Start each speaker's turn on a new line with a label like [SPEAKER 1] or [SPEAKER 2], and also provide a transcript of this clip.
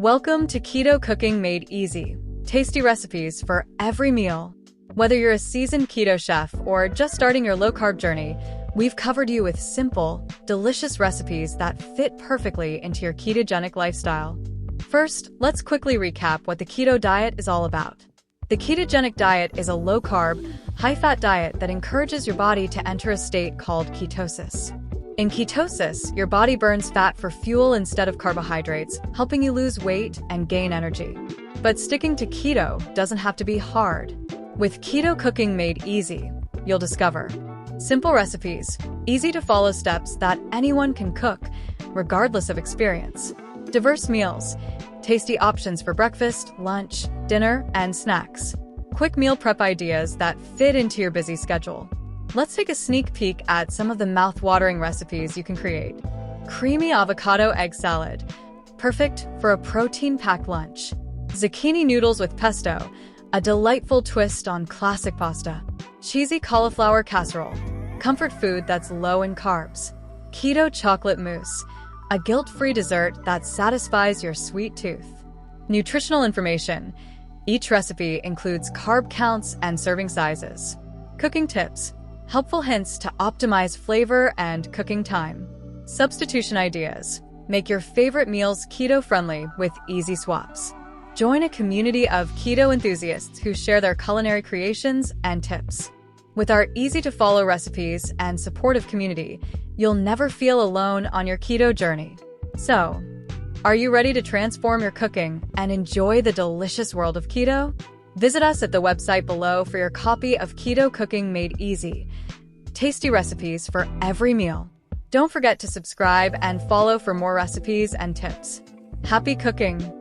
[SPEAKER 1] Welcome to Keto Cooking Made Easy. Tasty recipes for every meal. Whether you're a seasoned keto chef or just starting your low-carb journey, we've covered you with simple, delicious recipes that fit perfectly into your ketogenic lifestyle. First, let's quickly recap what the keto diet is all about. The ketogenic diet is a low-carb, high-fat diet that encourages your body to enter a state called ketosis. In ketosis, your body burns fat for fuel instead of carbohydrates, helping you lose weight and gain energy. But sticking to keto doesn't have to be hard. With Keto Cooking Made Easy, you'll discover simple recipes, easy-to-follow steps that anyone can cook, regardless of experience. Diverse meals, tasty options for breakfast, lunch, dinner, and snacks. Quick meal prep ideas that fit into your busy schedule. Let's take a sneak peek at some of the mouth-watering recipes you can create. Creamy avocado egg salad, perfect for a protein-packed lunch. Zucchini noodles with pesto, a delightful twist on classic pasta. Cheesy cauliflower casserole, comfort food that's low in carbs. Keto chocolate mousse, a guilt-free dessert that satisfies your sweet tooth. Nutritional information. Each recipe includes carb counts and serving sizes. Cooking tips. Helpful hints to optimize flavor and cooking time. Substitution ideas. Make your favorite meals keto-friendly with easy swaps. Join a community of keto enthusiasts who share their culinary creations and tips. With our easy-to-follow recipes and supportive community, you'll never feel alone on your keto journey. So, are you ready to transform your cooking and enjoy the delicious world of keto? Visit us at the website below for your copy of Keto Cooking Made Easy. Tasty recipes for every meal. Don't forget to subscribe and follow for more recipes and tips. Happy cooking!